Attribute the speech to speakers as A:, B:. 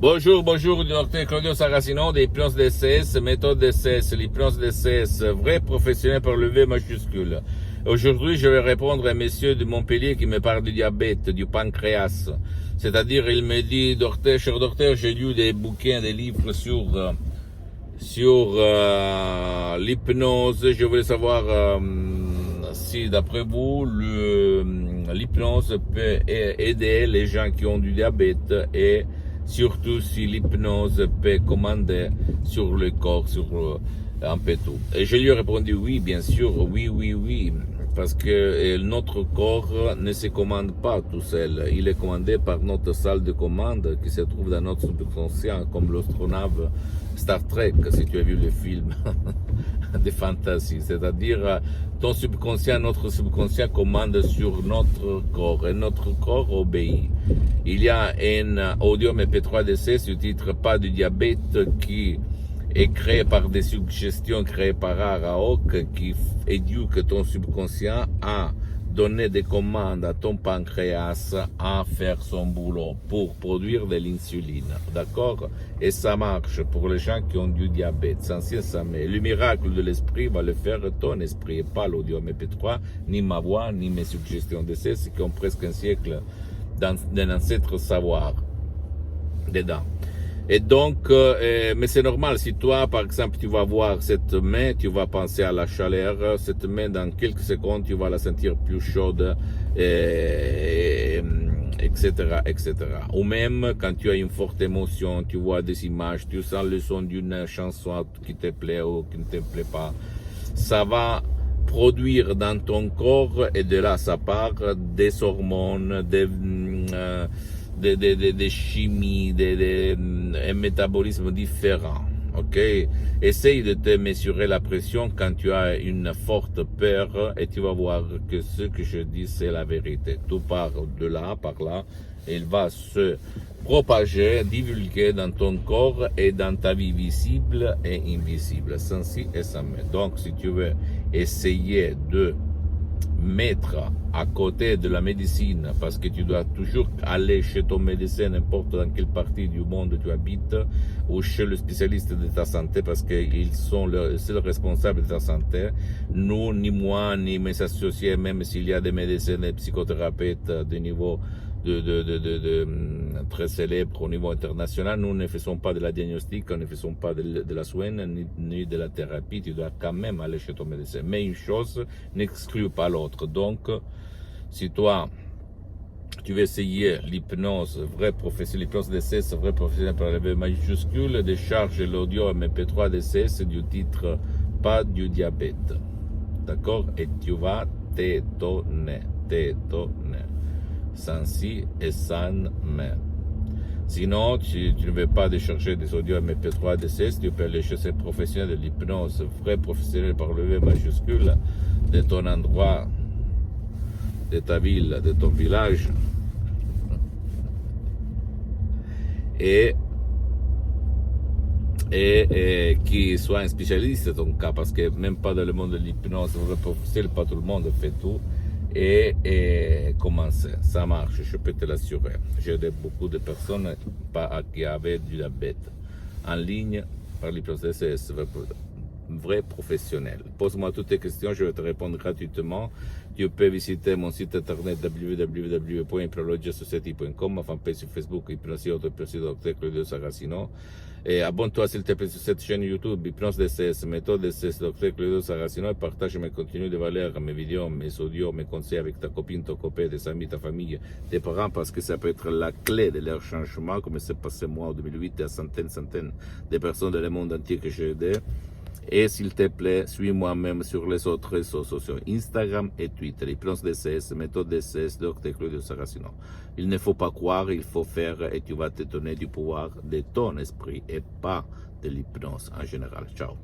A: Bonjour, bonjour, docteur Claudio Saracino d'Hypnose DCS, méthode DCS, l'hypnose DCS, vrai professionnel par le V majuscule. Aujourd'hui, je vais répondre à un monsieur de Montpellier qui me parle du diabète, du pancréas. C'est-à-dire, il me dit, docteur, cher docteur, j'ai lu des bouquins, des livres sur l'hypnose. Je voulais savoir si, d'après vous, l'hypnose peut aider les gens qui ont du diabète et surtout si l'hypnose peut commander sur le corps, sur un peu tout. Et je lui ai répondu oui, bien sûr, oui, parce que notre corps ne se commande pas tout seul. Il est commandé par notre salle de commande qui se trouve dans notre subconscient, comme l'astronave Star Trek, si tu as vu le film de fantasy. C'est-à-dire, ton subconscient, notre subconscient commande sur notre corps et notre corps obéit. Il y a un audio MP3 DC sous titre Pas du diabète qui est créé par des suggestions créées par Araok qui éduque ton subconscient à donner des commandes à ton pancréas à faire son boulot pour produire de l'insuline. D'accord? Et ça marche pour les gens qui ont du diabète. Sans mais le miracle de l'esprit va le faire ton esprit et pas l'audio MP3, ni ma voix, ni mes suggestions d'essai, qui ont presque un siècle d'un ancêtre savoir dedans. Et donc, mais c'est normal, si toi, par exemple, tu vas voir cette main, tu vas penser à la chaleur, cette main, dans quelques secondes, tu vas la sentir plus chaude, etc. Ou même, quand tu as une forte émotion, tu vois des images, tu sens le son d'une chanson qui te plaît ou qui ne te plaît pas, ça va produire dans ton corps, et de là, ça part, des hormones, des chimies, un métabolisme différent. Ok? Essaye de te mesurer la pression quand tu as une forte peur et tu vas voir que ce que je dis, c'est la vérité. Tout part de là, par là, et il va se propager, divulguer dans ton corps et dans ta vie visible et invisible, sans si et sans mais. Donc, si tu veux essayer de mettre à côté de la médecine, parce que tu dois toujours aller chez ton médecin, n'importe dans quelle partie du monde tu habites, ou chez le spécialiste de ta santé, parce qu'ils sont le seul responsable de ta santé. Nous, ni moi, ni mes associés, même s'il y a des médecins et psychothérapeutes de niveau très célèbre au niveau international, nous ne faisons pas de la diagnostic, nous ne faisons pas de la soin, ni de la thérapie. Tu dois quand même aller chez ton médecin. Mais une chose n'exclut pas l'autre. Donc, si toi, tu veux essayer l'hypnose, vrai professionnel, l'hypnose DCS, vrai professionnel par le V majuscule, décharge l'audio MP3 DCS du titre Pas du diabète. D'accord? Et tu vas t'étonner. Sans si et sans mais. Sinon, tu ne veux pas décharger des audios MP3 DCS, tu peux aller chez ces professionnels de l'hypnose, vrai professionnel par le V majuscule, de ton endroit, de ta ville, de ton village, et qui soit un spécialiste dans ton cas, parce que même pas dans le monde de l'hypnose, vrai professionnel, pas tout le monde fait tout. Et commencer, ça marche, je peux te l'assurer. J'ai aidé beaucoup de personnes qui avaient du diabète en ligne par l'hypnose DCS, vrai professionnel. Pose-moi toutes tes questions, je vais te répondre gratuitement. Tu peux visiter mon site internet www.hypnologiasociety.com, ma fanpage sur Facebook, Hypnosie Docteur Claudio Saracino. Et abonne-toi s'il te plaît sur cette chaîne YouTube, Hypnose DCS, méthode DCS, Docteur Claudio Saracino, et partage mes contenus de valeur, mes vidéos, mes audios, mes conseils avec ta copine, ton copain, tes amis, ta famille, tes parents, parce que ça peut être la clé de leur changement, comme c'est passé moi en 2008, à centaines de personnes dans le monde entier que j'ai aidé. Et s'il te plaît, suis-moi même sur les autres réseaux sociaux, Instagram et Twitter, Hypnose DCS, méthode DCS, Docteur Claudio Saracino. Il ne faut pas croire, il faut faire, et tu vas te donner du pouvoir de ton esprit et pas de l'hypnose en général. Ciao.